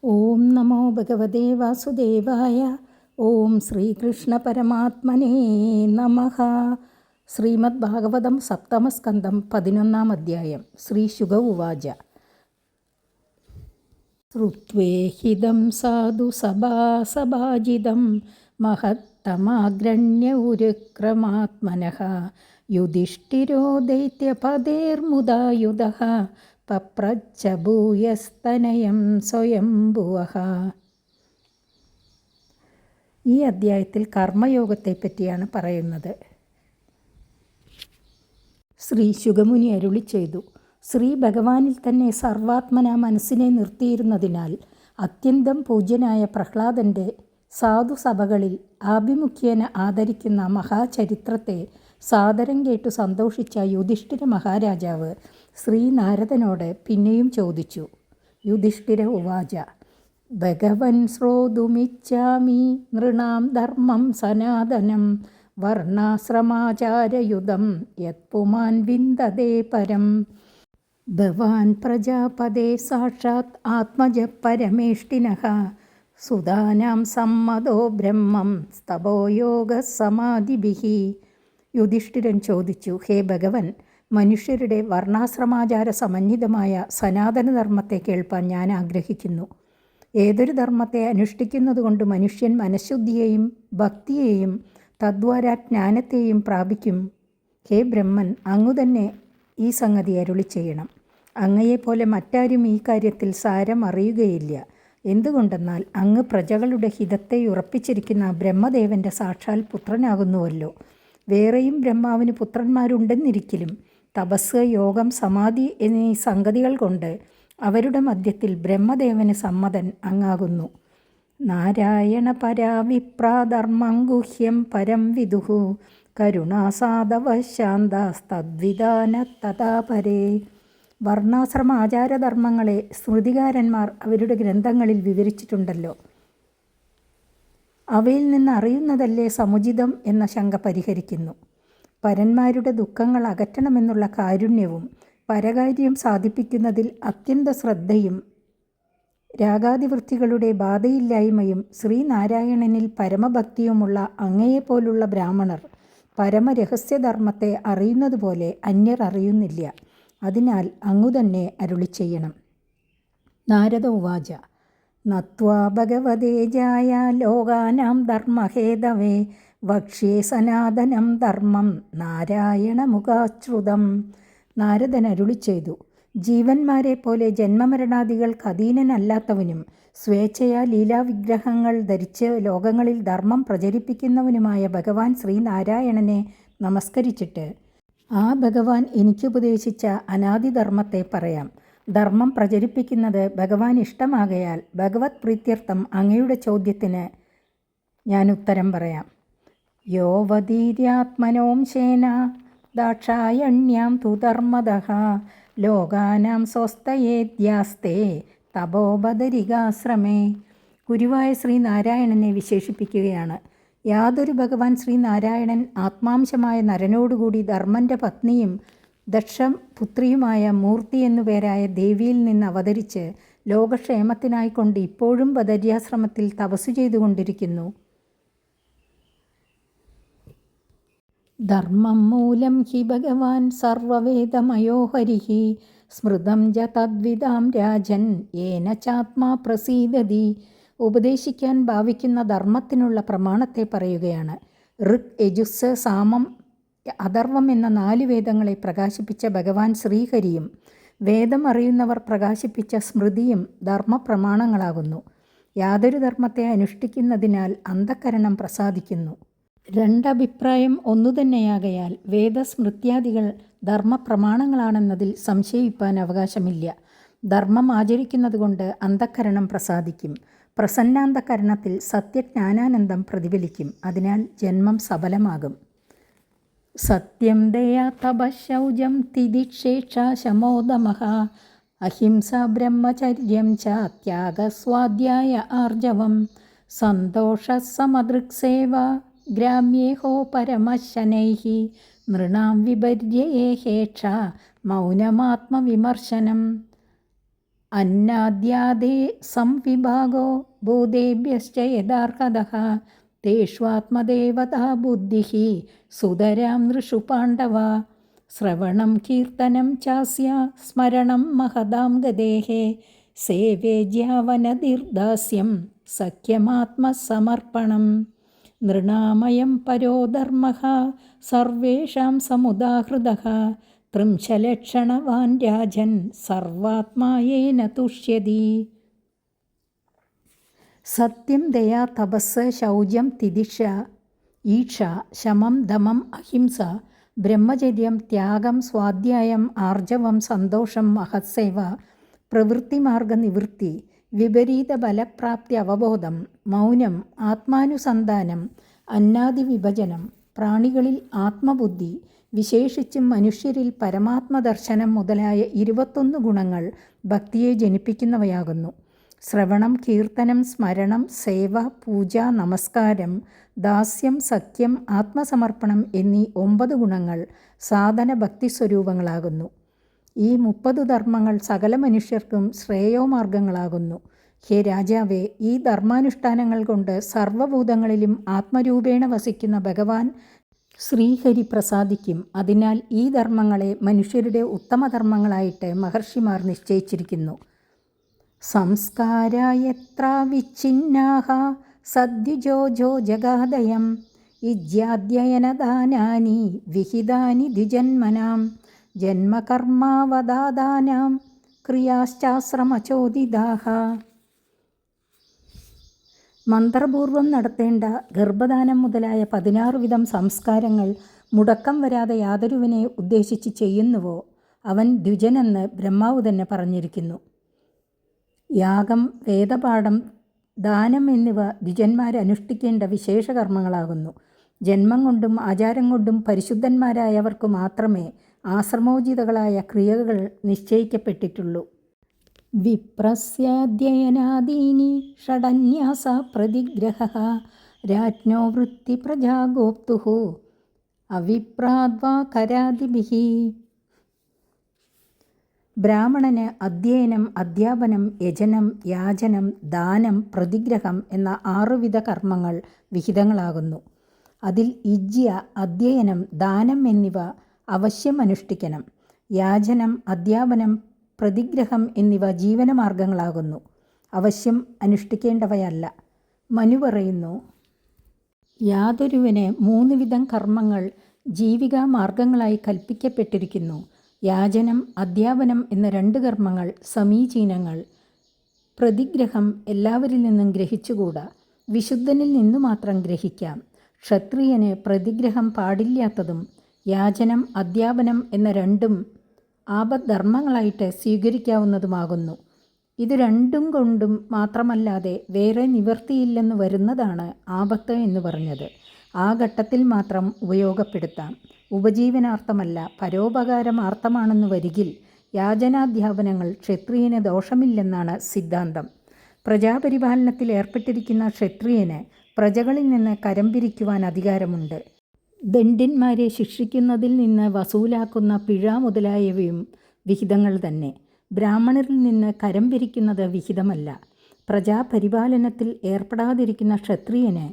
ഓം നമോ ഭഗവതേ വാസുദേവായ. ഓം ശ്രീകൃഷ്ണ പരമാത്മനേ നമഃ. ശ്രീമദ് ഭാഗവതം സപ്തമസ്കന്ധം 11-ാം അധ്യായം. ശ്രീശുക ഉവാച. ശ്രുത്വേഹിതം സാധു സഭാസഭാജിതം മഹത്തമാഗ്രണ്യ ഉരുക്രമാത്മനഃ യുധിഷ്ഠിരോ ദൈത്യപദേർമുദായുധഃ പപ്രച്ഛ ഭൂയസ്തനയം സ്വയംഭുവഃ. ഈ അധ്യായത്തിൽ കർമ്മയോഗത്തെ പറ്റിയാണ് പറയുന്നത്. ശ്രീ ശുകമുനി അരുളി ചെയ്തു. ശ്രീ ഭഗവാനിൽ തന്നെ സർവാത്മന മനസ്സിനെ നിർത്തിയിരുന്നതിനാൽ അത്യന്തം പൂജ്യനായ പ്രഹ്ലാദൻ്റെ സാധുസഭകളിൽ ആഭിമുഖ്യേന ആദരിക്കുന്ന മഹാചരിത്രത്തെ സാദരം കേട്ടു സന്തോഷിച്ച യുധിഷ്ഠിര മഹാരാജാവ് ശ്രീനാരദനോട് പിന്നെയും ചോദിച്ചു. യുധിഷ്ഠിര ഉവാച. ഭഗവൻ ശ്രോതുമിച്ഛാമി നൃണാം ധർമ്മം സനാതനം വർണ്ണാശ്രമാചാരയുധം യത്പുമാൻ വിന്ദതേ പരം. ഭവാൻ പ്രജാപതേ സാക്ഷാത് ആത്മജ പരമേഷ്ഠിനഃ സുതാനാം സമ്മതോ ബ്രഹ്മം സ്തപോ യോഗ സമാധിഭിഃ. യുധിഷ്ഠിരൻ ചോദിച്ചു. ഹേ ഭഗവൻ, മനുഷ്യരുടെ വർണ്ണാശ്രമാചാര സമന്വിതമായ സനാതനധർമ്മത്തെ കേൾപ്പാൻ ഞാൻ ആഗ്രഹിക്കുന്നു. ഏതൊരു ധർമ്മത്തെ അനുഷ്ഠിക്കുന്നതുകൊണ്ട് മനുഷ്യൻ മനഃശുദ്ധിയെയും ഭക്തിയെയും തദ്വാരാ ജ്ഞാനത്തെയും പ്രാപിക്കും? ഹേ ബ്രഹ്മൻ, അങ്ങു തന്നെ ഈ സംഗതി അരുളി ചെയ്യണം. അങ്ങയെപ്പോലെ മറ്റാരും ഈ കാര്യത്തിൽ സാരം അറിയുകയില്ല. എന്തുകൊണ്ടെന്നാൽ അങ്ങ് പ്രജകളുടെ ഹിതത്തെ ഉറപ്പിച്ചിരിക്കുന്ന ബ്രഹ്മദേവൻ്റെ സാക്ഷാൽ പുത്രനാകുന്നുവല്ലോ. വേറെയും ബ്രഹ്മാവിന് പുത്രന്മാരുണ്ടെന്നിരിക്കലും തപസ്, യോഗം, സമാധി എന്നീ സംഗതികൾ കൊണ്ട് അവരുടെ മധ്യത്തിൽ ബ്രഹ്മദേവന് സമ്മതൻ അങ്ങാകുന്നു. നാരായണ പരാവിപ്രാധർമ്മം ഗുഹ്യം പരം വിദുഹു കരുണാസാധവ ശാന്താസ്തദ്വിധാന തഥാ പരേ. വർണ്ണാശ്രമ ആചാരധർമ്മങ്ങളെ സ്മൃതികാരന്മാർ അവരുടെ ഗ്രന്ഥങ്ങളിൽ വിവരിച്ചിട്ടുണ്ടല്ലോ. അവയിൽ നിന്ന് അറിയുന്നതല്ലേ സമുചിതം എന്ന ശങ്ക പരിഹരിക്കുന്നു. പരന്മാരുടെ ദുഃഖങ്ങൾ അകറ്റണമെന്നുള്ള കാരുണ്യവും പരകാര്യം സാധിപ്പിക്കുന്നതിൽ അത്യന്ത ശ്രദ്ധയും രാഗാദിവൃത്തികളുടെ ബാധയില്ലായ്മയും ശ്രീനാരായണനിൽ പരമഭക്തിയുമുള്ള അങ്ങയെപ്പോലുള്ള ബ്രാഹ്മണർ പരമരഹസ്യധർമ്മത്തെ അറിയുന്നതുപോലെ അന്യർ അറിയുന്നില്ല. അതിനാൽ അങ്ങു തന്നെ അരുളി ചെയ്യണം. നാരദ ഉവാച. നത്വാ ഭഗവതേ ജായ ലോകാനാം ധർമ്മഹേതവേ വക്ഷ്യേ സനാതനം ധർമ്മം നാരായണമുഖാശ്രുതം. നാരദൻ അരുളി ചെയ്തു. ജീവന്മാരെ പോലെ ജന്മമരണാദികൾക്ക് അധീനനല്ലാത്തവനും സ്വേച്ഛയാ ലീലാവിഗ്രഹങ്ങൾ ധരിച്ച് ലോകങ്ങളിൽ ധർമ്മം പ്രചരിപ്പിക്കുന്നവനുമായ ഭഗവാൻ ശ്രീനാരായണനെ നമസ്കരിച്ചിട്ട് ആ ഭഗവാൻ എനിക്കുപദേശിച്ച അനാദിധർമ്മത്തെ പറയാം. ധർമ്മം പ്രചരിപ്പിക്കുന്നത് ഭഗവാൻ ഇഷ്ടമാകയാൽ ഭഗവത് പ്രീത്യർത്ഥം അങ്ങയുടെ ചോദ്യത്തിന് ഞാൻ ഉത്തരം പറയാം. യോവതീര്യാത്മനോംശേന ദാക്ഷായണ്യാം തു ധർമ്മദഃ ലോകാനാം സ്വസ്ഥയേദ്യാസ്തേ തപോബദരികാശ്രമേ. ഗുരുവായ ശ്രീനാരായണനെ വിശേഷിപ്പിക്കുകയാണ്. യാതൊരു ഭഗവാൻ ശ്രീനാരായണൻ ആത്മാംശമായ നരനോടുകൂടി ധർമ്മൻ്റെ പത്നിയും ദക്ഷപുത്രിയുമായ മൂർത്തി എന്നുപേരായ ദേവിയിൽ നിന്ന് അവതരിച്ച് ലോകക്ഷേമത്തിനായിക്കൊണ്ട് ഇപ്പോഴും ബദര്യാശ്രമത്തിൽ തപസ്സു ചെയ്തുകൊണ്ടിരിക്കുന്നു. ധർമ്മം മൂലം ഹി ഭഗവാൻ സർവവേദമയോ ഹരിഃ സ്മൃതം ജ തദ്വിദാം രാജൻ യേന ചാത്മാ പ്രസീദതി. ഉപദേശിക്കാൻ ഭാവിക്കുന്ന ധർമ്മത്തിനുള്ള പ്രമാണത്തെ പറയുകയാണ്. ഋഗ്, യജുസ്, സാമം, അഥർവം എന്ന 4 വേദങ്ങളെ പ്രകാശിപ്പിച്ച ഭഗവാൻ ശ്രീഹരിയും വേദം അറിയുന്നവർ പ്രകാശിപ്പിച്ച സ്മൃതിയും ധർമ്മപ്രമാണങ്ങളാകുന്നു. യാതൊരു ധർമ്മത്തെ അനുഷ്ഠിക്കുന്നതിനാൽ അന്ധഃകരണം പ്രസാദിക്കുന്നു. രണ്ടഭിപ്രായം ഒന്നുതന്നെയാകയാൽ വേദസ്മൃത്യാദികൾ ധർമ്മപ്രമാണങ്ങളാണെന്നതിൽ സംശയിപ്പാൻ അവകാശമില്ല. ധർമ്മം ആചരിക്കുന്നതുകൊണ്ട് അന്ധഃകരണം പ്രസാദിക്കും. പ്രസന്നാന്തഃകരണത്തിൽ സത്യജ്ഞാനാനന്ദം പ്രതിഫലിക്കും. അതിനാൽ ജന്മം സഫലമാകും. സത്യം, ദയ, തപഃശൗചം, തിതിക്ഷേക്ഷ, ശമോദമഃ, അഹിംസ, ബ്രഹ്മചര്യം ച ത്യാഗസ്വാധ്യായ ആർജവം, സന്തോഷ, സമദൃക്സേവ, ഗ്രാമ്യേഹോ പരമശനൈഃ, നൃണാം വിപര്യേഹേക്ഷ, മൗനമാത്മവിമർശനം. അന്നാദ്യാദേ സംവിഭാഗോ ഭൂതേഭ്യശ്ച യഥാർഹതഃ തേഷ്വാത്മദേവതാ ബുദ്ധിഃ സുതരാം നൃഷു പാണ്ഡവ. ശ്രവണം കീർത്തനം ചാസ്യ സ്മരണം മഹതാം ഗതേഃ സേവേജ്യാവനതിർദാസ്യം സഖ്യമാത്മസമർപ്പണം. നൃണാമയം പരോ ധർമ്മഃ സർവേഷാം സമുദാഹൃതഃ ത്രിംശലക്ഷണവാൻ രാജൻ സർവാത്മായേന തുഷ്യതി. സത്യം, ദയ, തപസ്, ശൗചം, തിതിക്ഷ, ഈക്ഷ, ശമം, ദമം, അഹിംസ, ബ്രഹ്മചര്യം, ത്യാഗം, സ്വാധ്യായം, ആർജവം, സന്തോഷം, മഹത്സേവ, പ്രവൃത്തിമാർഗ നിവൃത്തി, വിപരീത ഫലപ്രാപ്തി അവബോധം, മൗനം, ആത്മാനുസന്ധാനം, അന്നാദി വിഭജനം, പ്രാണികളിൽ ആത്മബുദ്ധി, വിശേഷിച്ചും മനുഷ്യരിൽ പരമാത്മദർശനം മുതലായ 21 ഗുണങ്ങൾ ഭക്തിയെ ജനിപ്പിക്കുന്നവയാകുന്നു. ശ്രവണം, കീർത്തനം, സ്മരണം, സേവ, പൂജ, നമസ്കാരം, ദാസ്യം, സഖ്യം, ആത്മസമർപ്പണം എന്നീ 9 ഗുണങ്ങൾ സാധന ഭക്തിസ്വരൂപങ്ങളാകുന്നു. ഈ 30 ധർമ്മങ്ങൾ സകല മനുഷ്യർക്കും ശ്രേയോമാർഗങ്ങളാകുന്നു. ഹേ രാജാവേ, ഈ ധർമാനുഷ്ഠാനങ്ങൾ കൊണ്ട് സർവഭൂതങ്ങളിലും ആത്മരൂപേണ വസിക്കുന്ന ഭഗവാൻ ശ്രീഹരി പ്രസാദിക്കും. അതിനാൽ ഈ ധർമ്മങ്ങളെ മനുഷ്യരുടെ ഉത്തമധർമ്മങ്ങളായിട്ട് മഹർഷിമാർ നിശ്ചയിച്ചിരിക്കുന്നു. സംസ്കാരായത്ര വിച്ഛിന്നാഃ സദ്യുജോജോ ജഗാദയം ഇജ്യാദ്യയനദാനാനി വിഹിതാനി ദ്വിജന്മനാം ജന്മകർമാവദാനാം ക്രിയാശ്ചാശ്രമചോദിതാഃ. മന്ത്രപൂർവം നടത്തേണ്ട ഗർഭദാനം മുതലായ 16 വിധം സംസ്കാരങ്ങൾ മുടക്കം വരാതെ യാതൊരുവനെ ഉദ്ദേശിച്ച് ചെയ്യുന്നുവോ അവൻ ദ്വിജനെന്ന് ബ്രഹ്മാവ് തന്നെ പറഞ്ഞിരിക്കുന്നു. യാഗം, വേദപാഠം, ദാനം എന്നിവ ദ്വിജന്മാരനുഷ്ഠിക്കേണ്ട വിശേഷ കർമ്മങ്ങളാകുന്നു. ജന്മം കൊണ്ടും ആചാരം കൊണ്ടും പരിശുദ്ധന്മാരായവർക്ക് മാത്രമേ ആശ്രമോചിതങ്ങളായ ക്രിയകൾ നിശ്ചയിക്കപ്പെട്ടിട്ടുള്ളൂ. വിപ്രസ്യാധ്യയനാദീനി ഷഡന്യാസ പ്രതിഗ്രഹഃ രാജ്ഞോ വൃത്തി പ്രജാ ഗോപ്തുഃ അവിപ്രാദ്വാ കരാദിഭിഃ. ബ്രാഹ്മണന് അധ്യയനം, അധ്യാപനം, യജനം, യാചനം, ദാനം, പ്രതിഗ്രഹം എന്ന 6 വിധ കർമ്മങ്ങൾ വിഹിതങ്ങളാകുന്നു. അതിൽ യജ്ഞ, അധ്യയനം, ദാനം എന്നിവ അവശ്യം അനുഷ്ഠിക്കണം. യാചനം, അധ്യാപനം, പ്രതിഗ്രഹം എന്നിവ ജീവനമാർഗങ്ങളാകുന്നു, അവശ്യം അനുഷ്ഠിക്കേണ്ടവയല്ല. മനു പറയുന്നു, യാതൊരുവന് 3 വിധം കർമ്മങ്ങൾ ജീവികാ മാർഗങ്ങളായി കൽപ്പിക്കപ്പെട്ടിരിക്കുന്നു. യാചനം, അധ്യാപനം എന്ന 2 കർമ്മങ്ങൾ സമീചീനങ്ങൾ. പ്രതിഗ്രഹം എല്ലാവരിൽ നിന്നും ഗ്രഹിച്ചുകൂടാ, വിശുദ്ധനിൽ നിന്നു മാത്രം ഗ്രഹിക്കാം. ക്ഷത്രിയന് പ്രതിഗ്രഹം പാടില്ലാത്തതും യാചനം, അധ്യാപനം എന്ന 2ഉം ആപദ്ധർമ്മങ്ങളായിട്ട് സ്വീകരിക്കാവുന്നതുമാകുന്നു. ഇത് 2ഉം കൊണ്ടും മാത്രമല്ലാതെ വേറെ നിവൃത്തിയില്ലെന്ന് വരുന്നതാണ് ആപത്ത് എന്ന് പറഞ്ഞത്. ആ ഘട്ടത്തിൽ മാത്രം ഉപയോഗപ്പെടുത്താം, ഉപജീവനാർത്ഥമല്ല പരോപകാരമാർത്ഥമാണെന്ന് വരികിൽ യാചനാധ്യാപനങ്ങൾ ക്ഷത്രിയന് ദോഷമില്ലെന്നാണ് സിദ്ധാന്തം. പ്രജാപരിപാലനത്തിൽ ഏർപ്പെട്ടിരിക്കുന്ന ക്ഷത്രിയന് പ്രജകളിൽ നിന്ന് കരം പിരിക്കുവാൻ അധികാരമുണ്ട്. ദണ്ഡന്മാരെ ശിക്ഷിക്കുന്നതിൽ നിന്ന് വസൂലാക്കുന്ന പിഴ മുതലായവയും വിഹിതങ്ങൾ തന്നെ. ബ്രാഹ്മണരിൽ നിന്ന് കരം പിരിക്കുന്നത് വിഹിതമല്ല. പ്രജാപരിപാലനത്തിൽ ഏർപ്പെടാതിരിക്കുന്ന ക്ഷത്രിയന്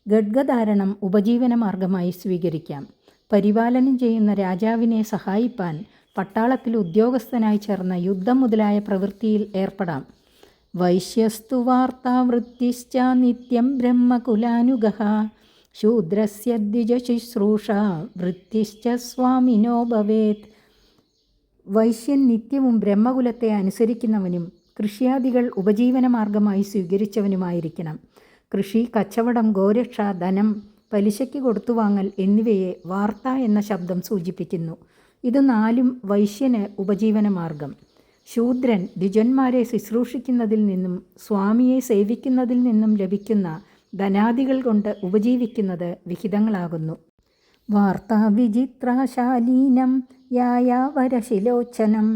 ഖഡ്ഗധാരണം ഉപജീവന മാർഗമായി സ്വീകരിക്കാം. പരിപാലനം ചെയ്യുന്ന രാജാവിനെ സഹായിപ്പാൻ പട്ടാളത്തിൽ ഉദ്യോഗസ്ഥനായി ചേർന്ന യുദ്ധം മുതലായ പ്രവൃത്തിയിൽ ഏർപ്പെടാം. വൈശ്യസ്തു വാർത്താവൃത്തിശ്ച നിത്യം ബ്രഹ്മകുലാനുഗഃ ശൂദ്രസ്യ ദ്വിജശുശ്രൂഷ വൃത്തിശ്ച സ്വാമിനോ ഭവേത്. വൈശ്യൻ നിത്യവും ബ്രഹ്മകുലത്തെ അനുസരിക്കുന്നവനും കൃഷിയാദികൾ ഉപജീവന മാർഗമായി സ്വീകരിച്ചവനുമായിരിക്കണം. കൃഷി, കച്ചവടം, ഗോരക്ഷ, ധനം, പലിശയ്ക്ക് കൊടുത്തുവാങ്ങൽ എന്നിവയെ വാർത്ത എന്ന ശബ്ദം സൂചിപ്പിക്കുന്നു. ഇത് 4ഉം വൈശ്യന് ഉപജീവന മാർഗം. ശൂദ്രൻ ദ്വിജന്മാരെ ശുശ്രൂഷിക്കുന്നതിൽ നിന്നും സ്വാമിയെ സേവിക്കുന്നതിൽ നിന്നും ലഭിക്കുന്ന ധനാദികൾ കൊണ്ട് ഉപജീവിക്കുന്നത് വിഹിതങ്ങളാകുന്നു. വാർത്താ വിചിത്രാശാലീനം യായാവരശിലോച്ചനം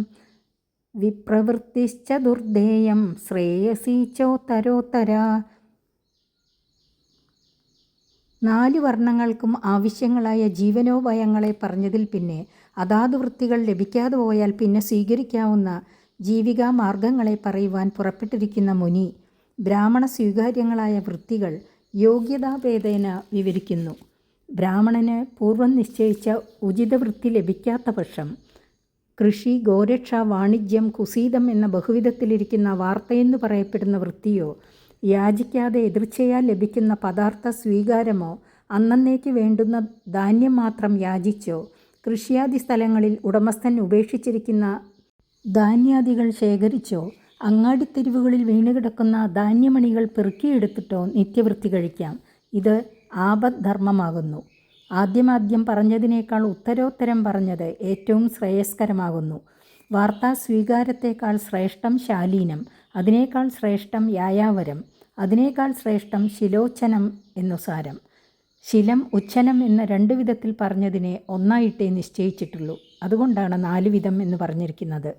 വിപ്രവൃത്തിശ്ച ദുർദേയം ശ്രേയസീ ചോത്തരോത്തര. 4 വർണ്ണങ്ങൾക്കും ആവശ്യങ്ങളായ ജീവനോപായങ്ങളെ പറഞ്ഞതിൽ പിന്നെ അതാത് വൃത്തികൾ ലഭിക്കാതെ പോയാൽ പിന്നെ സ്വീകരിക്കാവുന്ന ജീവികാ മാർഗങ്ങളെ പറയുവാൻ പുറപ്പെട്ടിരിക്കുന്ന മുനി ബ്രാഹ്മണ സ്വീകാര്യങ്ങളായ വൃത്തികൾ യോഗ്യതാഭേദേന വിവരിക്കുന്നു. ബ്രാഹ്മണന് പൂർവം നിശ്ചയിച്ച ഉചിത വൃത്തി ലഭിക്കാത്ത പക്ഷം കൃഷി, ഗോരക്ഷ, വാണിജ്യം, കുസീതം എന്ന ബഹുവിധത്തിലിരിക്കുന്ന വാർത്തയെന്നു പറയപ്പെടുന്ന വൃത്തിയോ, യാചിക്കാതെ എതിർച്ചയാൽ ലഭിക്കുന്ന പദാർത്ഥ സ്വീകാരമോ, അന്നന്നേക്ക് വേണ്ടുന്ന ധാന്യം മാത്രം യാചിച്ചോ, കൃഷിയാദി സ്ഥലങ്ങളിൽ ഉടമസ്ഥൻ ഉപേക്ഷിച്ചിരിക്കുന്ന ധാന്യാദികൾ ശേഖരിച്ചോ, അങ്ങാടിത്തെരുവുകളിൽ വീണുകിടക്കുന്ന ധാന്യമണികൾ പെറുക്കിയെടുത്തിട്ടോ നിത്യവൃത്തി കഴിക്കാം. ഇത് ആപദ്ധർമ്മമാകുന്നു. ആദ്യമാദ്യം പറഞ്ഞതിനേക്കാൾ ഉത്തരോത്തരം പറഞ്ഞത് ഏറ്റവും ശ്രേയസ്കരമാകുന്നു. വാർത്താ സ്വീകാരത്തേക്കാൾ ശ്രേഷ്ഠം ശാലീനം, അതിനേക്കാൾ ശ്രേഷ്ഠം യായാവരം, അതിനേക്കാൾ ശ്രേഷ്ഠം ശിലോച്ചനം എന്നു സാരം. ശിലം, ഉച്ഛനം എന്ന 2 വിധത്തിൽ പറഞ്ഞതിനെ ഒന്നായിട്ടേ നിശ്ചയിച്ചിട്ടുള്ളൂ. അതുകൊണ്ടാണ് 4 വിധം എന്ന് പറഞ്ഞിരിക്കുന്നത്.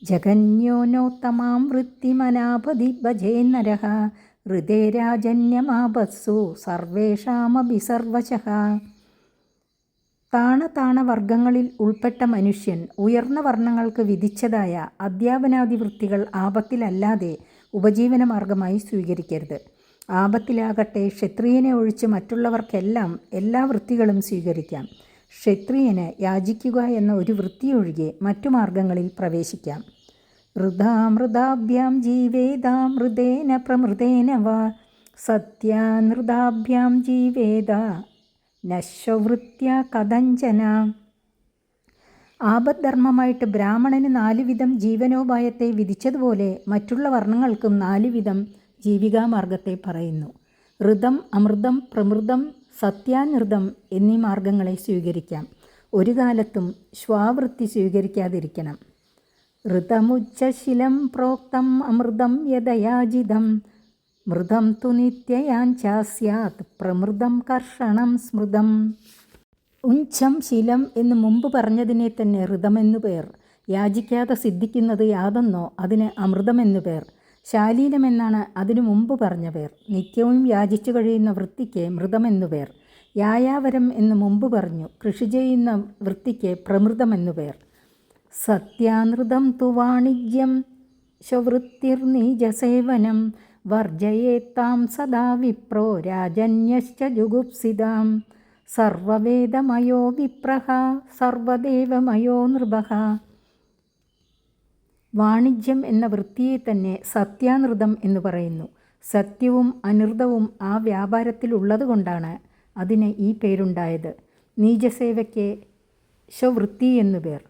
ജഗന്യോനോത്തമാം വൃത്തിമനാപതി ഭജേ നരഃ ഹൃദേരാജന്യമാപത്സു സർവേഷാമഭി സർവശഃ. താണ വർഗങ്ങളിൽ ഉൾപ്പെട്ട മനുഷ്യൻ ഉയർന്ന വർണ്ണങ്ങൾക്ക് വിധിച്ചതായ അധ്യാപനാദി വൃത്തികൾ ആപത്തിലല്ലാതെ ഉപജീവനമാർഗമായി സ്വീകരിക്കരുത്. ആപത്തിലാകട്ടെ ക്ഷത്രിയനെ ഒഴിച്ച് മറ്റുള്ളവർക്കെല്ലാം എല്ലാ വൃത്തികളും സ്വീകരിക്കാം. ക്ഷത്രിയന് യാചിക്കുക എന്ന ഒരു വൃത്തിയൊഴികെ മറ്റു മാർഗങ്ങളിൽ പ്രവേശിക്കാം. ഋതാമൃതാഭ്യാം ജീവേദാമൃതേന പ്രമൃതേന വാ സത്യാനൃതാഭ്യാം ജീവേദ നശ്വവൃത്യ കഥഞ്ചന. ആപദ്ധർമ്മമായിട്ട് ബ്രാഹ്മണന് 4 വിധം ജീവനോപായത്തെ വിധിച്ചതുപോലെ മറ്റുള്ള വർണ്ണങ്ങൾക്കും 4 വിധം ജീവികാമാർഗത്തെ പറയുന്നു. ഋതം, അമൃതം, പ്രമൃതം, സത്യാനൃതം എന്നീ മാർഗങ്ങളെ സ്വീകരിക്കാം. ഒരു കാലത്തും ശ്വാവൃത്തി സ്വീകരിക്കാതിരിക്കണം. ഋതമുച്ചശിലം പ്രോക്തം അമൃതം യദയാജിതം മൃതം തു നിത്യയാഞ്ചാ സ്യാത് പ്രമൃതം കർഷണം സ്മൃതം. ഉഞ്ചം, ശിലം എന്ന് മുമ്പ് പറഞ്ഞതിനെ തന്നെ ഋതമെന്നു പേർ. യാചിക്കാതെ സിദ്ധിക്കുന്നത് യാതൊന്നോ അതിന് അമൃതമെന്നു പേർ. ശാലീനമെന്നാണ് അതിനു മുമ്പ് പറഞ്ഞ പേർ. നിത്യവും യാചിച്ചു കഴിയുന്ന വൃത്തിക്ക് മൃതമെന്നു പേർ. യായാവരം എന്ന് മുമ്പ് പറഞ്ഞു. കൃഷി ചെയ്യുന്ന വൃത്തിക്ക് പ്രമൃതമെന്നു പേർ. സത്യാനൃതം തു വാണിജ്യം സ്വവൃത്തിർനീജസേവനം വർജയേത്താം സദാ വിപ്രോ രാജന്യശ്ച ജുഗുപ്സിതാം സർവവേദമയോ വിപ്രഃ സർവദേവമയോ നൃപഃ. വാണിജ്യം എന്ന വൃത്തിയെ തന്നെ സത്യാനൃതം എന്ന് പറയുന്നു. സത്യവും അനൃതവും ആ വ്യാപാരത്തിലുള്ളതുകൊണ്ടാണ് അതിന് ഈ പേരുണ്ടായത്. നീചസേവയ്ക്ക് സ്വവൃത്തി എന്നു പേർ.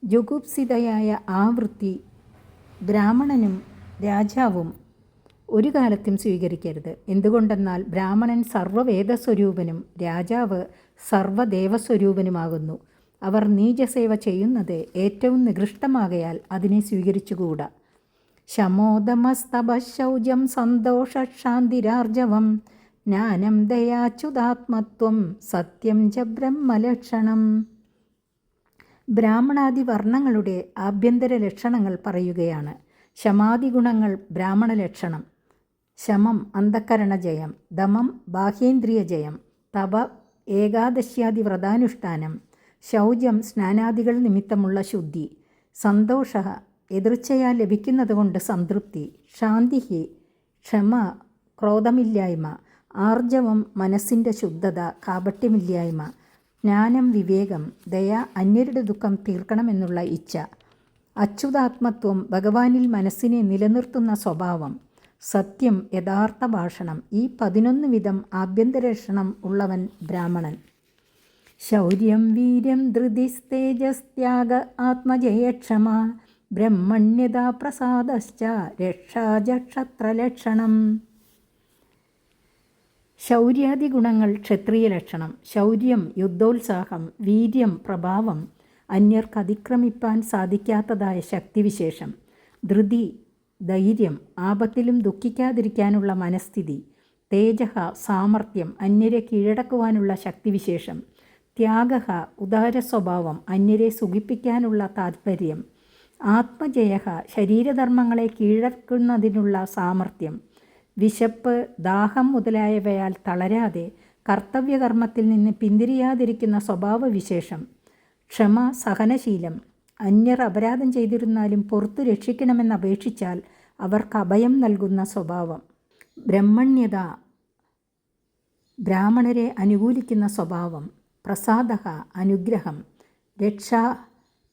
ജുഗുപ്സിതയായ ആ വൃത്തി ബ്രാഹ്മണനും രാജാവും ഒരു കാലത്തും സ്വീകരിക്കരുത്. എന്തുകൊണ്ടെന്നാൽ ബ്രാഹ്മണൻ സർവ്വവേദസ്വരൂപനും രാജാവ് സർവ്വദേവസ്വരൂപനുമാകുന്നു. അവർ നീചസേവ ചെയ്യുന്നത് ഏറ്റവും നികൃഷ്ടമാകയാൽ അതിനെ സ്വീകരിച്ചുകൂടാ. ശമോദമസ്തപശൗചം സന്തോഷാന്തിരാർജവം ജ്ഞാനം ദയാച്യുതാത്മത്വം സത്യം ച ബ്രഹ്മലക്ഷണം. ബ്രാഹ്മണാദി വർണ്ണങ്ങളുടെ ആഭ്യന്തര ലക്ഷണങ്ങൾ പറയുകയാണ്. ശമാദിഗുണങ്ങൾ ബ്രാഹ്മണ ലക്ഷണം. ശമം അന്ധക്കരണജയം, ദമം ബാഹ്യേന്ദ്രിയജയം, തപ ഏകാദശ്യാദി വ്രതാനുഷ്ഠാനം, ശൗചം സ്നാനാദികൾ നിമിത്തമുള്ള ശുദ്ധി, സന്തോഷ എതിർച്ചയാൽ ലഭിക്കുന്നതുകൊണ്ട് സംതൃപ്തി, ശാന്തി ക്ഷമ ക്രോധമില്ലായ്മ, ആർജവം മനസ്സിൻ്റെ ശുദ്ധത കാപട്യമില്ലായ്മ, ജ്ഞാനം വിവേകം, ദയ അന്യരുടെ ദുഃഖം തീർക്കണമെന്നുള്ള ഇച്ഛ, അച്യുതാത്മത്വം ഭഗവാനിൽ മനസ്സിനെ നിലനിർത്തുന്ന സ്വഭാവം, സത്യം യഥാർത്ഥ ഭാഷണം. ഈ 11 വിധം ആഭ്യന്തരക്ഷണം ഉള്ളവൻ ബ്രാഹ്മണൻ. ശൗര്യം വീര്യം ധൃതിസ്തേജസ്ത്യാഗ ആത്മജയക്ഷമ ബ്രഹ്മണ്യത പ്രസാദശ്ച രക്ഷാജക്ഷത്രലക്ഷണം. ശൗര്യാദി ഗുണങ്ങൾ ക്ഷത്രിയ ലക്ഷണം. ശൗര്യം യുദ്ധോത്സാഹം, വീര്യം പ്രഭാവം, അന്യർക്ക് അതിക്രമിപ്പാൻ സാധിക്കാത്തതായ ശക്തിവിശേഷം, ധൃതി ധൈര്യം, ആപത്തിലും ദുഃഖിക്കാതിരിക്കാനുള്ള മനസ്ഥിതി, തേജഃ സാമർഥ്യം, അന്യരെ കീഴടക്കുവാനുള്ള ശക്തിവിശേഷം, ത്യാഗഃ ഉദാരസ്വഭാവം, അന്യരെ സുഖിപ്പിക്കാനുള്ള താൽപ്പര്യം, ആത്മജയഃ ശരീരധർമ്മങ്ങളെ കീഴടക്കുന്നതിനുള്ള സാമർഥ്യം, വിശപ്പ് ദാഹം മുതലായവയാൽ തളരാതെ കർത്തവ്യകർമ്മത്തിൽ നിന്ന് പിന്തിരിയാതിരിക്കുന്ന സ്വഭാവവിശേഷം, ക്ഷമ സഹനശീലം, അന്യർ അപരാധം ചെയ്തിരുന്നാലും പുറത്തു രക്ഷിക്കണമെന്ന് അപേക്ഷിച്ചാൽ അവർക്ക് അഭയം നൽകുന്ന സ്വഭാവം. ബ്രഹ്മണ്യത, ബ്രാഹ്മണരെ അനുകൂലിക്കുന്ന സ്വഭാവം. പ്രസാദഃ, അനുഗ്രഹം. രക്ഷ,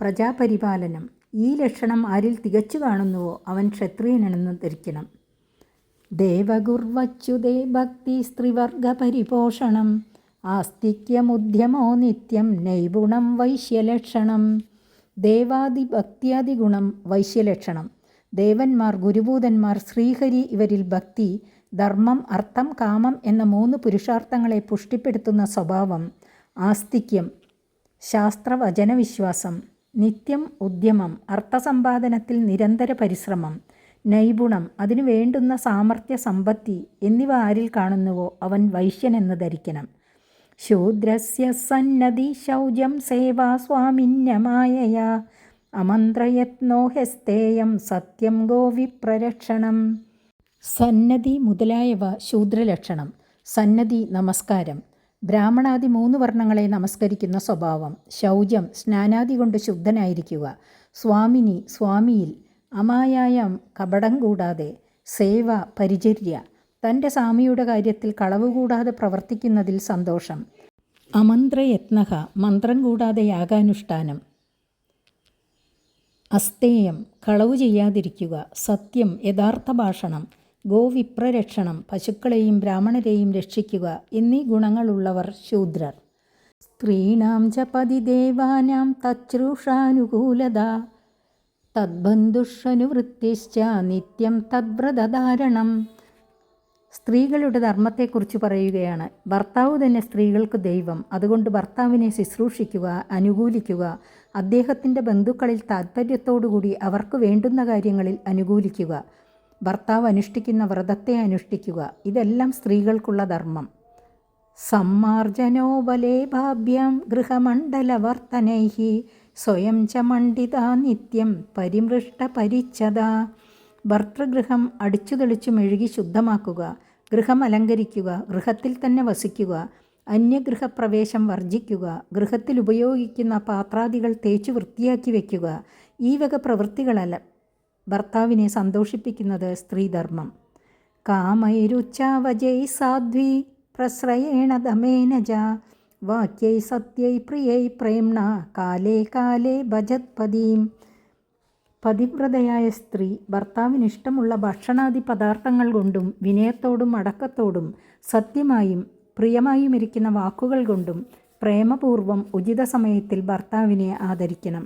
പ്രജാപരിപാലനം. ഈ ലക്ഷണം ആരിൽ തികച്ചു കാണുന്നുവോ അവൻ ക്ഷത്രിയനെന്ന് ധരിക്കണം. ദേവഗുർവച്യുതേ ഭക്തി സ്ത്രീവർഗ പരിപോഷണം ആസ്തിക്യമുദ്യമോ നിത്യം നൈപുണം വൈശ്യലക്ഷണം. ദേവാദിഭക്തിയാദിഗുണം വൈശ്യലക്ഷണം. ദേവന്മാർ, ഗുരുഭൂതന്മാർ, ശ്രീഹരി ഇവരിൽ ഭക്തി, ധർമ്മം, അർത്ഥം, കാമം എന്ന 3 പുരുഷാർത്ഥങ്ങളെ പുഷ്ടിപ്പെടുത്തുന്ന സ്വഭാവം. ആസ്തിക്യം, ശാസ്ത്രവചനവിശ്വാസം. നിത്യം, ഉദ്യമം, അർത്ഥസമ്പാദനത്തിൽ നിരന്തര പരിശ്രമം. നൈപുണം, അതിനു വേണ്ടുന്ന സാമർഥ്യ സമ്പത്തി എന്നിവ ആരിൽ കാണുന്നുവോ അവൻ വൈശ്യനെന്ന് ധരിക്കണം. ശൂദ്രസ്യ സന്നദ്ധി ശൗചം സേവാ സ്വാമിന്യമായയാ അമന്ത്രയത്നോ ഹസ്തേയം സത്യം ഗോവിപ്രരക്ഷണം. സന്നദ്ധി മുതലായവ ശൂദ്രലക്ഷണം. സന്നദ്ധി, നമസ്കാരം. ബ്രാഹ്മണാദി 3 വർണ്ണങ്ങളെ നമസ്കരിക്കുന്ന സ്വഭാവം. ശൗചം, സ്നാനാദി കൊണ്ട് ശുദ്ധനായിരിക്കുക. സ്വാമിനി, സ്വാമിയിൽ. അമായായം, കപടം കൂടാതെ. സേവ, പരിചര്യ, തൻ്റെ സ്വാമിയുടെ കാര്യത്തിൽ കളവ് കൂടാതെ പ്രവർത്തിക്കുന്നതിൽ സന്തോഷം. അമന്ത്രയത്നഃ, മന്ത്രം കൂടാതെ യാഗാനുഷ്ഠാനം. അസ്തേയം, കളവു ചെയ്യാതിരിക്കുക. സത്യം, യഥാർത്ഥ ഭാഷണം. ഗോവിപ്രരക്ഷണം, പശുക്കളെയും ബ്രാഹ്മണരെയും രക്ഷിക്കുക എന്നീ ഗുണങ്ങളുള്ളവർ ശൂദ്രർ. സ്ത്രീണാം ച പതിദേവാനാം തച്ഛ്രൂഷാനുകൂലത തദ്ബന്ധുഷനുവൃത്തിശ്ച നിത്യം തദ്വ്രതധാരണം. സ്ത്രീകളുടെ ധർമ്മത്തെക്കുറിച്ച് പറയുകയാണ്. ഭർത്താവ് തന്നെ സ്ത്രീകൾക്ക് ദൈവം. അതുകൊണ്ട് ഭർത്താവിനെ ശുശ്രൂഷിക്കുക, അനുകൂലിക്കുക. അദ്ദേഹത്തിൻ്റെ ബന്ധുക്കളിൽ താൽപ്പര്യത്തോടുകൂടി അവർക്ക് വേണ്ടുന്ന കാര്യങ്ങളിൽ അനുകൂലിക്കുക. ഭർത്താവ് അനുഷ്ഠിക്കുന്ന വ്രതത്തെ അനുഷ്ഠിക്കുക. ഇതെല്ലാം സ്ത്രീകൾക്കുള്ള ധർമ്മം. സമ്മാർജനോപലേഭാഭ്യാം ഗൃഹമണ്ഡലവർത്തനൈഃ സ്വയം ച മണ്ഡിത നിത്യം പരിമൃഷ്ടപരിച്ഛദ. ഭർതൃഗൃഹം അടിച്ചു തെളിച്ചു മെഴുകി ശുദ്ധമാക്കുക. ഗൃഹം അലങ്കരിക്കുക. ഗൃഹത്തിൽ തന്നെ വസിക്കുക. അന്യഗൃഹപ്രവേശം വർജിക്കുക. ഗൃഹത്തിൽ ഉപയോഗിക്കുന്ന പാത്രാദികൾ തേച്ചു വൃത്തിയാക്കി വയ്ക്കുക. ഈ വക പ്രവൃത്തികളല്ല ഭർത്താവിനെ സന്തോഷിപ്പിക്കുന്നത് സ്ത്രീധർമ്മം. കാമൈരുച്ചാവജൈ സാധ്വി പ്രശ്രയേണ ദമേന ച വാക്യൈ സത്യൈ പ്രിയൈ പ്രേംണ കാലേ കാലേ ഭജത് പതിം. പതിവ്രതയായ സ്ത്രീ ഭർത്താവിനിഷ്ടമുള്ള ഭക്ഷണാദി പദാർത്ഥങ്ങൾ കൊണ്ടും വിനയത്തോടും അടക്കത്തോടും സത്യമായും പ്രിയമായും ഇരിക്കുന്ന വാക്കുകൾ കൊണ്ടും പ്രേമപൂർവം ഉചിത സമയത്തിൽ ഭർത്താവിനെ ആദരിക്കണം.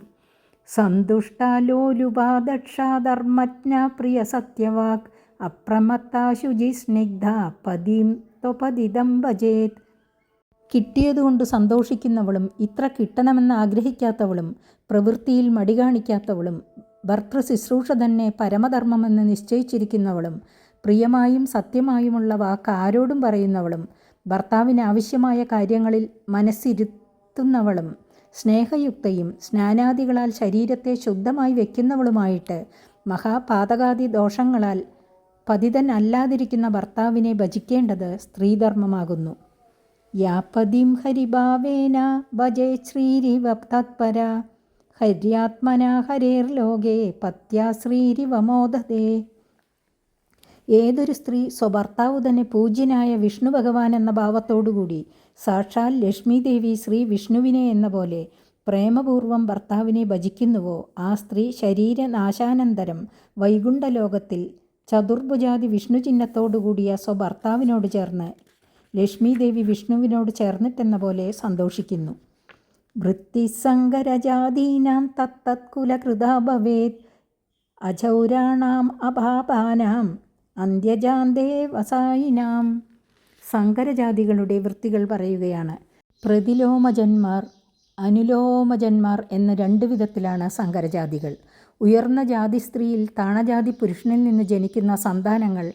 സന്തുഷ്ടാലോലുപാ ദക്ഷാധർമ്മജ്ഞ പ്രിയ സത്യവാക് അപ്രമത്ത ശുചി സ്നിഗ്ധ പതിം ത്വപതിദം ഭജേത്. കിട്ടിയതുകൊണ്ട് സന്തോഷിക്കുന്നവളും ഇത്ര കിട്ടണമെന്ന് ആഗ്രഹിക്കാത്തവളും പ്രവൃത്തിയിൽ മടി കാണിക്കാത്തവളും ഭർത്തൃ ശുശ്രൂഷ തന്നെ പരമധർമ്മമെന്ന് നിശ്ചയിച്ചിരിക്കുന്നവളും പ്രിയമായും സത്യമായുമുള്ള വാക്ക് ആരോടും പറയുന്നവളും ഭർത്താവിന് ആവശ്യമായ കാര്യങ്ങളിൽ മനസ്സിരുത്തുന്നവളും സ്നേഹയുക്തയും സ്നാനാദികളാൽ ശരീരത്തെ ശുദ്ധമായി വയ്ക്കുന്നവളുമായിട്ട് മഹാപാതകാദി ദോഷങ്ങളാൽ പതിതൻ അല്ലാതിരിക്കുന്ന ഭർത്താവിനെ ഭജിക്കേണ്ടത് സ്ത്രീധർമ്മമാകുന്നു. യാപതിം ഹരിഭാവേന ഭജേ ശ്രീരിവ തത്പര ഹര്യാത്മന ഹരേർലോകേ പത്യാ ശ്രീരിവ മോദതേ. ഏതൊരു സ്ത്രീ സ്വഭർത്താവ് തന്നെ പൂജ്യനായ വിഷ്ണു ഭഗവാൻ എന്ന ഭാവത്തോടുകൂടി സാക്ഷാൽ ലക്ഷ്മി ദേവി ശ്രീ വിഷ്ണുവിനെ എന്ന പോലെ പ്രേമപൂർവം ഭർത്താവിനെ ഭജിക്കുന്നുവോ ആ സ്ത്രീ ശരീരനാശാനന്തരം വൈകുണ്ഠലോകത്തിൽ ചതുർഭുജാതി വിഷ്ണു ചിഹ്നത്തോടുകൂടിയ സ്വഭർത്താവിനോട് ചേർന്ന് ലക്ഷ്മി ദേവി വിഷ്ണുവിനോട് ചേർന്നിട്ടെന്ന പോലെ സന്തോഷിക്കുന്നു. വൃത്തിസങ്കരജാതീനാം തത്തത്കുലകൃതാ ഭവേത് അചൗരാണാം അപാപാനാം അന്ത്യജാന്തേ വസായിനാം. സങ്കരജാതികളുടെ വൃത്തികൾ പറയുകയാണ്. പ്രതിലോമജന്മാർ, അനുലോമജന്മാർ എന്ന 2 വിധത്തിലാണ് സങ്കരജാതികൾ. ഉയർന്ന ജാതി സ്ത്രീയിൽ താണജാതി പുരുഷനിൽ നിന്ന് ജനിക്കുന്ന സന്താനങ്ങൾ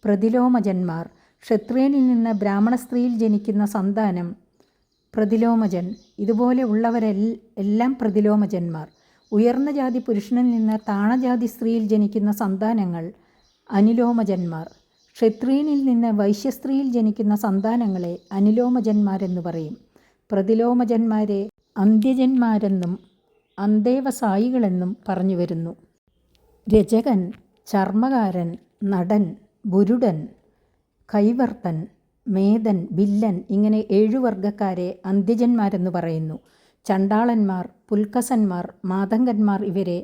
പ്രതിലോമജന്മാർ. ക്ഷത്രിയനിൽ നിന്ന് ബ്രാഹ്മണ സ്ത്രീയിൽ ജനിക്കുന്ന സന്താനം പ്രതിലോമജൻ. ഇതുപോലെ ഉള്ളവരെല്ലാം പ്രതിലോമജന്മാർ. ഉയർന്ന ജാതി പുരുഷനിൽ നിന്ന് താണജാതി സ്ത്രീയിൽ ജനിക്കുന്ന സന്താനങ്ങൾ അനുലോമജന്മാർ. ക്ഷത്രിയനിൽ നിന്ന് വൈശ്യസ്ത്രീയിൽ ജനിക്കുന്ന സന്താനങ്ങളെ അനുലോമജന്മാരെന്ന് പറയും. പ്രതിലോമജന്മാരെ അന്ത്യജന്മാരെന്നും അന്തേവസായികളെന്നും പറഞ്ഞു വരുന്നു. രചകൻ, ചർമ്മകാരൻ, നടൻ, ബുരുടൻ, കൈവർത്തൻ, മേധൻ, വില്ലൻ ഇങ്ങനെ 7 വർഗക്കാരെ അന്ത്യജന്മാരെന്ന് പറയുന്നു. ചണ്ടാളന്മാർ, പുൽക്കസന്മാർ, മാതങ്കന്മാർ ഇവരെ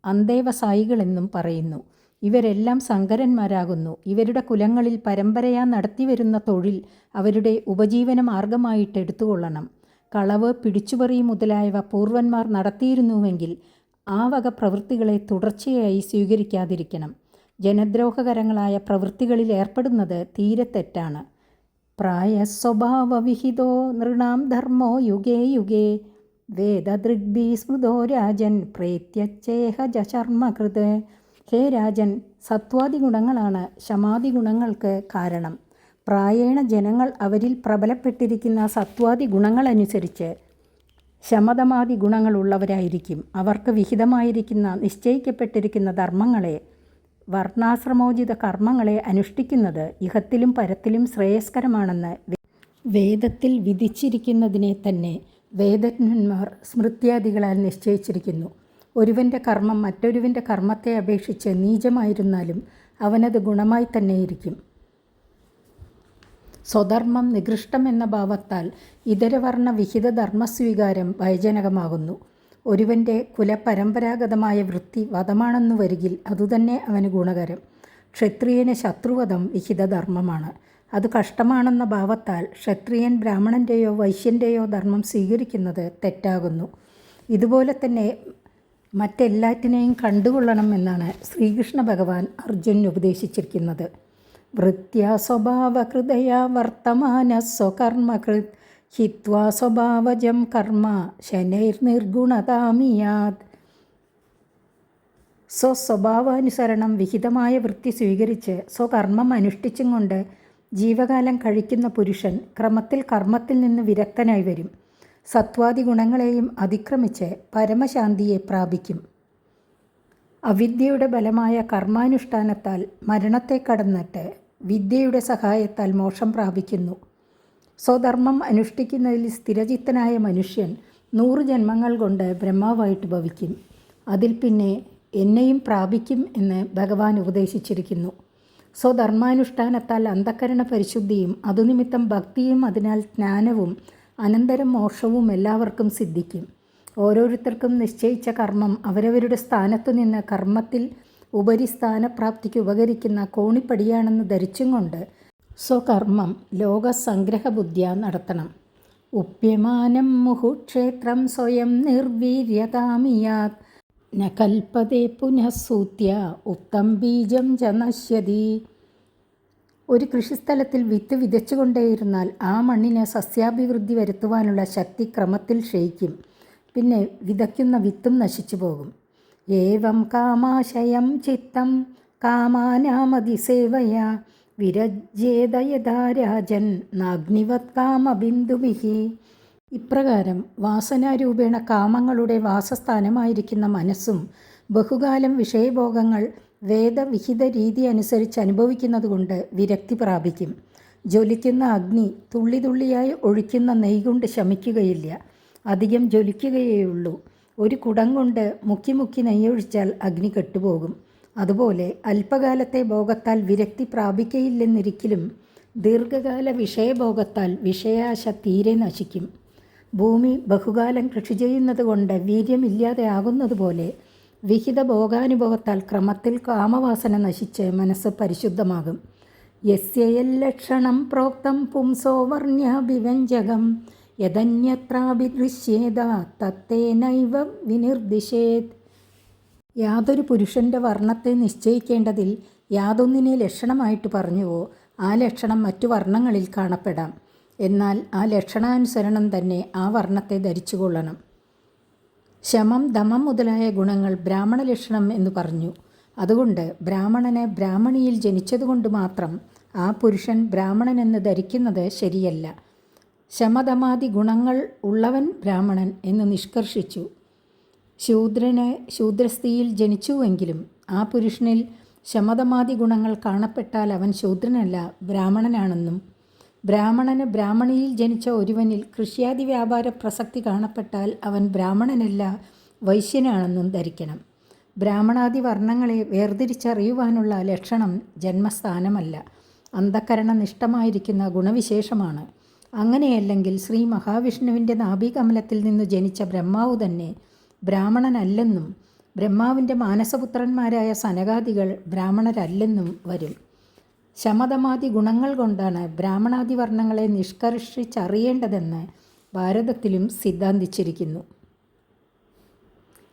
അന്തേവസായികളെന്നും പറയുന്നു. ഇവരെല്ലാം സങ്കരന്മാരാകുന്നു. ഇവരുടെ കുലങ്ങളിൽ പരമ്പരയാ നടത്തിവരുന്ന തൊഴിൽ അവരുടെ ഉപജീവന മാർഗമായിട്ട് എടുത്തുകൊള്ളണം. കളവ്, പിടിച്ചുപറി മുതലായവ പൂർവന്മാർ നടത്തിയിരുന്നുവെങ്കിൽ ആ വക പ്രവൃത്തികളെ തുടർച്ചയായി സ്വീകരിക്കാതിരിക്കണം. ജനദ്രോഹകരങ്ങളായ പ്രവൃത്തികളിൽ ഏർപ്പെടുന്നത് തീരെ തെറ്റാണ്. പ്രായസ്വഭാവവിഹിതോ നൃണാം ധർമ്മോ യുഗേ യുഗേ വേദദൃഗ്ഭി സ്മൃതോ രാജൻ പ്രേത്യച്ചേഹ ജശർമ്മകൃത്. ഹേ രാജൻ, സത്വാദി ഗുണങ്ങളാണ് ശമാദി ഗുണങ്ങൾക്ക് കാരണം. പ്രായേണ ജനങ്ങൾ അവരിൽ പ്രബലപ്പെട്ടിരിക്കുന്ന സത്വാദി ഗുണങ്ങളനുസരിച്ച് ശമതമാദി ഗുണങ്ങളുള്ളവരായിരിക്കും. അവർക്ക് വിഹിതമായിരിക്കുന്ന നിശ്ചയിക്കപ്പെട്ടിരിക്കുന്ന ധർമ്മങ്ങളെ, വർണ്ണാശ്രമോചിത കർമ്മങ്ങളെ അനുഷ്ഠിക്കുന്നത് ഇഹത്തിലും പരത്തിലും ശ്രേയസ്കരമാണെന്ന് വേദത്തിൽ വിധിച്ചിരിക്കുന്നതിനെ തന്നെ വേദജ്ഞന്മാർ സ്മൃത്യാദികളാൽ നിശ്ചയിച്ചിരിക്കുന്നു. ഒരുവൻ്റെ കർമ്മം മറ്റൊരുവൻ്റെ കർമ്മത്തെ അപേക്ഷിച്ച് നീചമായിരുന്നാലും അവനത് ഗുണമായി തന്നെയിരിക്കും. സ്വധർമ്മം നികൃഷ്ടം എന്ന ഭാവത്താൽ ഇതരവർണ്ണ വിഹിത ധർമ്മസ്വീകാരം ഭയജനകമാകുന്നു. ഒരുവൻ്റെ കുലപരമ്പരാഗതമായ വൃത്തി വധമാണെന്നു വരികിൽ അതുതന്നെ അവന് ഗുണകരം. ക്ഷത്രിയന് ശത്രുവധം വിഹിതധർമ്മമാണ്. അത് കഷ്ടമാണെന്ന ഭാവത്താൽ ക്ഷത്രിയൻ ബ്രാഹ്മണൻ്റെയോ വൈശ്യൻ്റെയോ ധർമ്മം സ്വീകരിക്കുന്നത് തെറ്റാകുന്നു. ഇതുപോലെ തന്നെ മറ്റെല്ലാറ്റിനെയും കണ്ടുകൊള്ളണം എന്നാണ് ശ്രീകൃഷ്ണ ഭഗവാൻ അർജുനന് ഉപദേശിച്ചിരിക്കുന്നത്. വൃത്യാ സ്വഭാവകൃതയാ വർത്തമാന സ്വകർമ്മകൃത് ഹിത്വാ സ്വഭാവജം കർമ്മ ശനൈർനിർഗുണതാമിയാത്. സ്വസ്വഭാവാനുസരണം വിഹിതമായ വൃത്തി സ്വീകരിച്ച് സ്വകർമ്മം അനുഷ്ഠിച്ചും കൊണ്ട് ജീവകാലം കഴിക്കുന്ന പുരുഷൻ ക്രമത്തിൽ കർമ്മത്തിൽ നിന്ന് വിരക്തനായി വരും. സത്വാദി ഗുണങ്ങളെയും അതിക്രമിച്ച് പരമശാന്തിയെ പ്രാപിക്കും. അവിദ്യയുടെ ബലമായ കർമാനുഷ്ഠാനത്താൽ മരണത്തെ കടന്നിട്ട് വിദ്യയുടെ സഹായത്താൽ മോക്ഷം പ്രാപിക്കുന്നു. സ്വധർമ്മം അനുഷ്ഠിക്കുന്നതിൽ സ്ഥിരചിത്തനായ മനുഷ്യൻ 100 ജന്മങ്ങൾ കൊണ്ട് ബ്രഹ്മാവായിട്ട് ഭവിക്കും. അതിൽ പിന്നെ എന്നെയും പ്രാപിക്കും എന്ന് ഭഗവാൻ ഉപദേശിച്ചിരിക്കുന്നു. സ്വധർമാനുഷ്ഠാനത്താൽ അന്ധക്കരണ പരിശുദ്ധിയും അതുനിമിത്തം ഭക്തിയും അതിനാൽ ജ്ഞാനവും അനന്തരം മോക്ഷവും എല്ലാവർക്കും സിദ്ധിക്കും. ഓരോരുത്തർക്കും നിശ്ചയിച്ച കർമ്മം അവരവരുടെ സ്ഥാനത്തു നിന്ന് കർമ്മത്തിൽ ഉപരിസ്ഥാനപ്രാപ്തിക്ക് ഉപകരിക്കുന്ന കോണിപ്പടിയാണെന്ന് ധരിച്ചും കൊണ്ട് സ്വകർമ്മം ലോകസംഗ്രഹബുദ്ധ്യാ നടത്തണം. ഉപ്യമാനം മുഹുക്ഷേത്രം സ്വയം നിർവീര്യതാമിയാത് ന കൽപ്പതേ പുനഃസൂത്യ ഉക്തം ബീജം ച നശ്യതി. ഒരു കൃഷിസ്ഥലത്തിൽ വിത്ത് വിതച്ചുകൊണ്ടേയിരുന്നാൽ ആ മണ്ണിന് സസ്യാഭിവൃദ്ധി വരുത്തുവാനുള്ള ശക്തി ക്രമത്തിൽ ക്ഷയിക്കും. പിന്നെ വിതയ്ക്കുന്ന വിത്തും നശിച്ചു പോകും. ഏവം കാമാശയം ചിത്തം കാമാനാമതിസേവയ വിരജ്യേത യഥാ രാജൻ നാഗ്നിവത് കാമബിന്ദുഭിഹി. ഇപ്രകാരം വാസനാരൂപേണ കാമങ്ങളുടെ വാസസ്ഥാനമായിരിക്കുന്ന മനസ്സും ബഹുകാലം വിഷയഭോഗങ്ങൾ വേദവിഹിത രീതി അനുസരിച്ച് അനുഭവിക്കുന്നതുകൊണ്ട് വിരക്തി പ്രാപിക്കും. ജ്വലിക്കുന്ന അഗ്നി തുള്ളി തുള്ളിയായി ഒഴിക്കുന്ന നെയ് കൊണ്ട് ശമിക്കുകയില്ല, അധികം ജ്വലിക്കുകയേയുള്ളൂ. ഒരു കുടം കൊണ്ട് മുക്കി മുക്കി നെയ്യൊഴിച്ചാൽ അഗ്നി കെട്ടുപോകും. അതുപോലെ അല്പകാലത്തെ ഭോഗത്താൽ വിരക്തി പ്രാപിക്കയില്ലെന്നിരിക്കലും ദീർഘകാല വിഷയഭോഗത്താൽ വിഷയാശ തീരെ നശിക്കും. ഭൂമി ബഹുകാലം കൃഷി ചെയ്യുന്നത് കൊണ്ട് വീര്യമില്ലാതെ ആകുന്നതുപോലെ വിഹിത ഭോഗാനുഭവത്താൽ ക്രമത്തിൽ കാമവാസന നശിച്ച് മനസ്സ് പരിശുദ്ധമാകും. യസ്യയല്ലക്ഷണം പ്രോക്തം പുംസോ വർണ്യാഭിവ്യഞ്ജകം യദന്യത്രാഭിദൃശ്യേത തത്തേനൈവ വിനിർദിശേത്. യാതൊരു പുരുഷൻ്റെ വർണ്ണത്തെ നിശ്ചയിക്കേണ്ടതിൽ യാതൊന്നിനെ ലക്ഷണമായിട്ട് പറഞ്ഞുവോ ആ ലക്ഷണം മറ്റു വർണ്ണങ്ങളിൽ കാണപ്പെടാം. എന്നാൽ ആ ലക്ഷണാനുസരണം തന്നെ ആ വർണ്ണത്തെ ധരിച്ചുകൊള്ളണം. ശമം ദമം മുതലായ ഗുണങ്ങൾ ബ്രാഹ്മണ ലക്ഷണം എന്ന് പറഞ്ഞു. അതുകൊണ്ട് ബ്രാഹ്മണന് ബ്രാഹ്മണിയിൽ ജനിച്ചതുകൊണ്ട് മാത്രം ആ പുരുഷൻ ബ്രാഹ്മണനെന്ന് ധരിക്കുന്നത് ശരിയല്ല. ശമദമാദി ഗുണങ്ങൾ ഉള്ളവൻ ബ്രാഹ്മണൻ എന്ന് നിഷ്കർഷിച്ചു. ശൂദ്രന് ശൂദ്രസ്ത്രീയിൽ ജനിച്ചുവെങ്കിലും ആ പുരുഷനിൽ ശമദമാദി ഗുണങ്ങൾ കാണപ്പെട്ടാൽ അവൻ ശൂദ്രനല്ല, ബ്രാഹ്മണനാണെന്നും ബ്രാഹ്മണന് ബ്രാഹ്മണിയിൽ ജനിച്ച ഒരുവനിൽ കൃഷ്യാദി വ്യാപാര പ്രസക്തി കാണപ്പെട്ടാൽ അവൻ ബ്രാഹ്മണനല്ല, വൈശ്യനാണെന്നും ധരിക്കണം. ബ്രാഹ്മണാദി വർണ്ണങ്ങളെ വേർതിരിച്ചറിയുവാനുള്ള ലക്ഷണം ജന്മസ്ഥാനമല്ല, അന്ധകരണനിഷ്ഠമായിരിക്കുന്ന ഗുണവിശേഷമാണ്. അങ്ങനെയല്ലെങ്കിൽ ശ്രീ മഹാവിഷ്ണുവിൻ്റെ നാഭീകമലത്തിൽ നിന്ന് ജനിച്ച ബ്രഹ്മാവ് തന്നെ ബ്രാഹ്മണനല്ലെന്നും ബ്രഹ്മാവിൻ്റെ മാനസപുത്രന്മാരായ സനകാദികൾ ബ്രാഹ്മണരല്ലെന്നും വരും. ശമതമാദി ഗുണങ്ങൾ കൊണ്ടാണ് ബ്രാഹ്മണാദി വർണ്ണങ്ങളെ നിഷ്കർഷിച്ചറിയേണ്ടതെന്ന് ഭാരതത്തിലും സിദ്ധാന്തിച്ചിരിക്കുന്നു.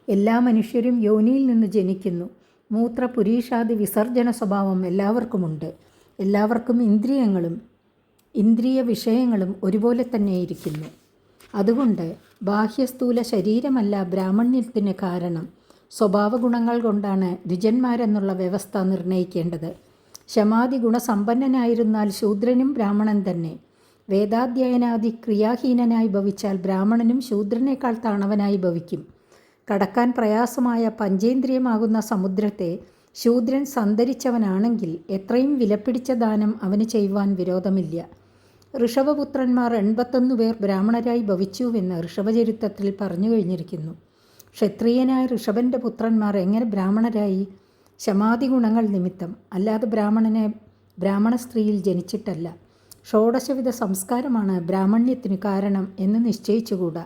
എല്ലാ മനുഷ്യരും യോനിയിൽ നിന്ന് ജനിക്കുന്നു. മൂത്ര പുരീഷാദി വിസർജന സ്വഭാവം എല്ലാവർക്കുമുണ്ട്. എല്ലാവർക്കും ഇന്ദ്രിയ വിഷയങ്ങളും ഒരുപോലെ തന്നെ ഇരിക്കുന്നു. അതുകൊണ്ട് ബാഹ്യസ്ഥൂല ശരീരമല്ല ബ്രാഹ്മണ്യത്തിന് കാരണം. സ്വഭാവഗുണങ്ങൾ കൊണ്ടാണ് ദ്വിജന്മാരെന്നുള്ള വ്യവസ്ഥ നിർണയിക്കേണ്ടത്. ശമാദി ഗുണസമ്പന്നനായിരുന്നാൽ ശൂദ്രനും ബ്രാഹ്മണൻ തന്നെ. വേദാധ്യയനാദി ക്രിയാഹീനനായി ഭവിച്ചാൽ ബ്രാഹ്മണനും ശൂദ്രനേക്കാൾ താണവനായി ഭവിക്കും. കടക്കാൻ പ്രയാസമായ പഞ്ചേന്ദ്രിയമാകുന്ന സമുദ്രത്തെ ശൂദ്രൻ സന്തരിച്ചവനാണെങ്കിൽ എത്രയും വിലപിടിച്ച ദാനം അവന് ചെയ്യുവാൻ വിരോധമില്ല. ഋഷഭപുത്രന്മാർ 81 പേർ ബ്രാഹ്മണരായി ഭവിച്ചുവെന്ന് ഋഷഭചരിത്രത്തിൽ പറഞ്ഞു കഴിഞ്ഞിരിക്കുന്നു. ക്ഷത്രിയനായ ഋഷഭൻ്റെ പുത്രന്മാർ എങ്ങനെ ബ്രാഹ്മണരായി? ശമാദി ഗുണങ്ങൾ നിമിത്തം, അല്ലാതെ ബ്രാഹ്മണ സ്ത്രീയിൽ ജനിച്ചിട്ടല്ല. ഷോഡശവിധ സംസ്കാരമാണ് ബ്രാഹ്മണ്യത്തിനു കാരണം എന്ന് നിശ്ചയിച്ചുകൂടാ.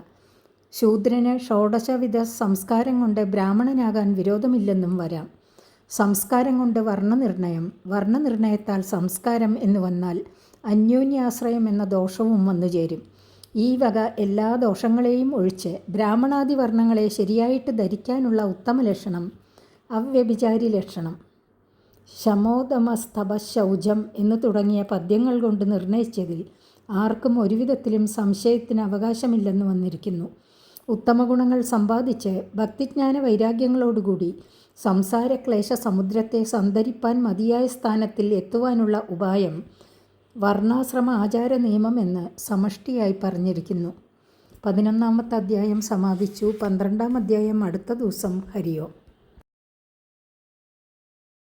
ശൂദ്രന് ഷോഡശവിധ സംസ്കാരം കൊണ്ട് ബ്രാഹ്മണനാകാൻ വിരോധമില്ലെന്നും വരാം. സംസ്കാരം കൊണ്ട് വർണ്ണനിർണയത്താൽ സംസ്കാരം എന്ന് വന്നാൽ അന്യോന്യാശ്രയം എന്ന ദോഷവും വന്നുചേരും. ഈ വക എല്ലാ ദോഷങ്ങളെയും ഒഴിച്ച് ബ്രാഹ്മണാദി വർണ്ണങ്ങളെ ശരിയായിട്ട് ധരിക്കാനുള്ള ഉത്തമ ലക്ഷണം അവ്യഭിചാരി ലക്ഷണം. ശമോദമസ്തപ ശൗചം എന്ന് തുടങ്ങിയ പദ്യങ്ങൾ കൊണ്ട് നിർണയിച്ചതിൽ ആർക്കും ഒരുവിധത്തിലും സംശയത്തിന് അവകാശമില്ലെന്ന് വന്നിരിക്കുന്നു. ഉത്തമ ഗുണങ്ങൾ സമ്പാദിച്ച് ഭക്തിജ്ഞാന വൈരാഗ്യങ്ങളോടുകൂടി സംസാരക്ലേശ സമുദ്രത്തെ സന്തരിപ്പാൻ മതിയായ സ്ഥാനത്തിൽ എത്തുവാനുള്ള ഉപായം വർണ്ണാശ്രമ ആചാര നിയമം എന്ന് സമഷ്ടിയായി പറഞ്ഞിരിക്കുന്നു. 11-ാമത്തെ അധ്യായം സമാപിച്ചു. 12-ാം അധ്യായം അടുത്ത ദിവസം. ഹരിയോം.